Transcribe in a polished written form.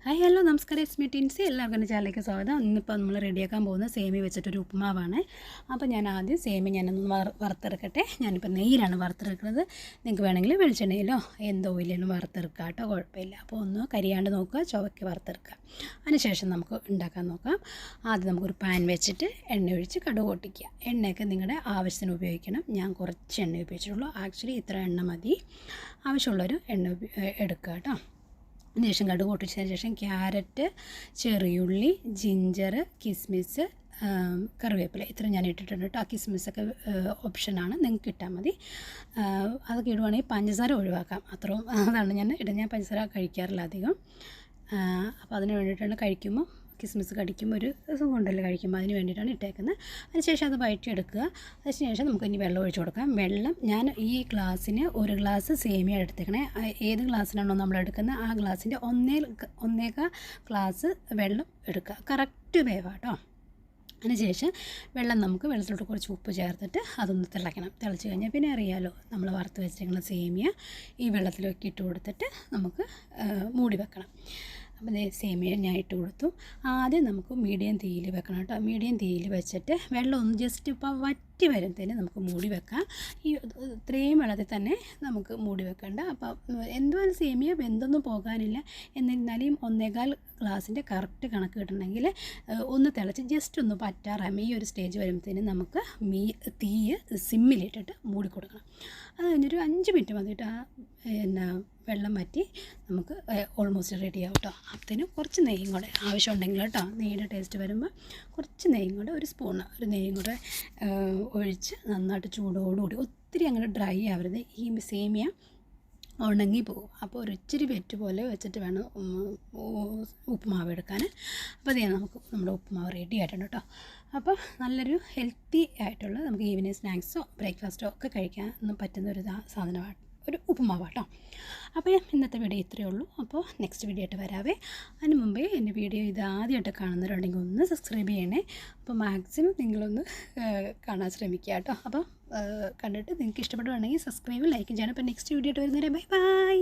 Hi hello നമസ്കാരം, S me Tincy. എല്ലാവർക്കും എൻ്റെ ചാനലിലേക്ക് സ്വാഗതം. ഇന്നിപ്പോൾ നമ്മൾ റെഡിയാക്കാൻ പോകുന്ന സേമി വെച്ചിട്ടൊരു ഉപ്പുമാവാണ്. അപ്പോൾ ഞാൻ ആദ്യം സേമി ഞാനൊന്ന് വറുത്തെടുക്കട്ടെ. ഞാനിപ്പോൾ നെയ്യിലാണ് വറുത്തെടുക്കുന്നത്. നിങ്ങൾക്ക് വേണമെങ്കിൽ വെളിച്ചെണ്ണയിലോ എന്ത് ഓയിലിലും വറുത്തെടുക്കാം കേട്ടോ, കുഴപ്പമില്ല. അപ്പോൾ ഒന്ന് കരിയാണ്ട് നോക്കുക, ചുവയ്ക്ക് വറുത്തെടുക്കുക. അതിനുശേഷം നമുക്ക് ഉണ്ടാക്കാൻ നോക്കാം. ആദ്യം നമുക്കൊരു പാൻ വെച്ചിട്ട് എണ്ണ ഒഴിച്ച് കടുക് പൊട്ടിക്കുക. എണ്ണയൊക്കെ നിങ്ങളുടെ ആവശ്യത്തിന് ഉപയോഗിക്കണം. ഞാൻ കുറച്ച് എണ്ണ ഉപയോഗിച്ചിട്ടുള്ളൂ. ആക്ച്വലി ഇത്ര എണ്ണ മതി. ആവശ്യമുള്ളൊരു എണ്ണ എടുക്കുക കേട്ടോ. അതിനുശേഷം കടുക് പൊട്ടിച്ചതിന് ശേഷം ക്യാരറ്റ്, ചെറിയുള്ളി, ജിഞ്ചർ, കിസ്മിസ്, കറിവേപ്പില ഇത്ര ഞാൻ ഇട്ടിട്ടുണ്ട് കേട്ടോ. ആ കിസ്മിസൊക്കെ ഓപ്ഷനാണ്, നിങ്ങൾക്ക് ഇട്ടാൽ മതി. അതൊക്കെ ഇടുവാണെങ്കിൽ പഞ്ചസാര ഒഴിവാക്കാം. അത്രയും അതാണ് ഞാൻ ഇടുന്നത്. ഞാൻ പഞ്ചസാര കഴിക്കാറില്ല അധികം. അപ്പോൾ അതിന് വേണ്ടിയിട്ടാണ് കഴിക്കുമ്പോൾ കിസ്മിസ് കടിക്കുമ്പോൾ ഒരു സുഖമുണ്ടല്ലോ കഴിക്കുമ്പോൾ, അതിന് വേണ്ടിയിട്ടാണ് ഇട്ടേക്കുന്നത്. അതിനുശേഷം അത് വഴറ്റിയെടുക്കുക. അതിനുശേഷം നമുക്ക് ഇനി വെള്ളം ഒഴിച്ച് കൊടുക്കാം. വെള്ളം ഞാൻ ഈ ഗ്ലാസ്സിന് 1 ഗ്ലാസ് സേമിയ എടുത്തേക്കണേ. ഏത് ഗ്ലാസ്സിനാണോ നമ്മൾ എടുക്കുന്നത് ആ ഗ്ലാസ്സിൻ്റെ ഒന്നേകാൽ ഗ്ലാസ് വെള്ളം എടുക്കുക. കറക്റ്റ് വേവാട്ടോ. അതിനുശേഷം വെള്ളത്തിലോട്ട് കുറച്ച് ഉപ്പ് ചേർത്തിട്ട് അതൊന്ന് തിളയ്ക്കണം. തിളച്ച് കഴിഞ്ഞാൽ പിന്നെ അറിയാമല്ലോ, നമ്മൾ വറുത്ത് വെച്ചിരിക്കുന്ന സേമിയ ഈ വെള്ളത്തിലേക്ക് ഇട്ട് കൊടുത്തിട്ട് നമുക്ക് മൂടി വെക്കണം. അപ്പോൾ സേമിയ ഞാൻ ഇട്ട് കൊടുത്തു. ആദ്യം നമുക്ക് മീഡിയം തീയിൽ വെക്കണം കേട്ടോ. മീഡിയം തീയിൽ വെച്ചിട്ട് വെള്ളം ഒന്ന് ജസ്റ്റ് ഇപ്പോൾ വറ്റി വരുന്നതിന് നമുക്ക് മൂടി വെക്കാം. ഇത്രയും വെള്ളത്തിൽ തന്നെ നമുക്ക് മൂടി വെക്കേണ്ട. അപ്പോൾ എന്തുവായാലും സേമിയ വെന്തൊന്നും പോകാനില്ല. എന്നിരുന്നാലും 1.25 ഗ്ലാസിൻ്റെ കറക്റ്റ് കണക്ക് കിട്ടണമെങ്കിൽ ഒന്ന് തിളച്ച് ജസ്റ്റ് ഒന്ന് പറ്റാറാകും. ഈ ഒരു സ്റ്റേജ് വരുമ്പോഴത്തേനും നമുക്ക് തീ സിമ്മിലിട്ടിട്ട് മൂടി കൊടുക്കണം. അത് കഴിഞ്ഞൊരു 5 മിനിറ്റ് മതിയിട്ട് വെള്ളം വറ്റി നമുക്ക് ഓൾമോസ്റ്റ് റെഡി ആവും കേട്ടോ. അപ്പത്തേനും കുറച്ച് നെയ്യും കൂടെ ആവശ്യമുണ്ടെങ്കിൽ കേട്ടോ, നെയ്യുടെ ടേസ്റ്റ് വരുമ്പോൾ കുറച്ച് നെയ്യും കൂടെ, ഒരു നെയ്യും കൂടെ ഒഴിച്ച് നന്നായിട്ട് ചൂടോടുകൂടി, ഒത്തിരി അങ്ങനെ ഡ്രൈ ആവരുത്. ഈ സേമിയ ഉണങ്ങി പോകും. അപ്പോൾ ഒരു ഇച്ചിരി വെറ്റ് പോലെ വെച്ചിട്ട് വേണം ഉപ്പുമാവ് എടുക്കാൻ. അപ്പോൾ അതേ നമ്മുടെ ഉപ്പുമാവ് റെഡി ആയിട്ടുണ്ട് കേട്ടോ. അപ്പോൾ നല്ലൊരു ഹെൽത്തി ആയിട്ടുള്ള നമുക്ക് ഈവനിങ് സ്നാക്സോ ബ്രേക്ക്ഫാസ്റ്റോ ഒക്കെ കഴിക്കാൻ പറ്റുന്ന ഒരു സാധനമാണ്, ഒരു ഉപ്പുമാവ് കേട്ടോ. അപ്പോൾ ഇന്നത്തെ വീഡിയോ ഇത്രയേ ഉള്ളൂ. അപ്പോൾ നെക്സ്റ്റ് വീഡിയോ ആയിട്ട് വരാവേ. അതിന് മുമ്പേ എൻ്റെ വീഡിയോ ആദ്യമായിട്ട് കാണുന്നവരുണ്ടെങ്കിൽ ഒന്ന് സബ്സ്ക്രൈബ് ചെയ്യണേ. അപ്പോൾ മാക്സിമം നിങ്ങളൊന്ന് കാണാൻ ശ്രമിക്കുക കേട്ടോ. അപ്പോൾ കണ്ടിട്ട് നിങ്ങൾക്ക് ഇഷ്ടപ്പെടുകയാണെങ്കിൽ സബ്സ്ക്രൈബ് ലൈക്കും ചെയ്യണം. അപ്പോൾ നെക്സ്റ്റ് വീഡിയോ ആയിട്ട് വരുന്നവരെ ബൈ ബൈ.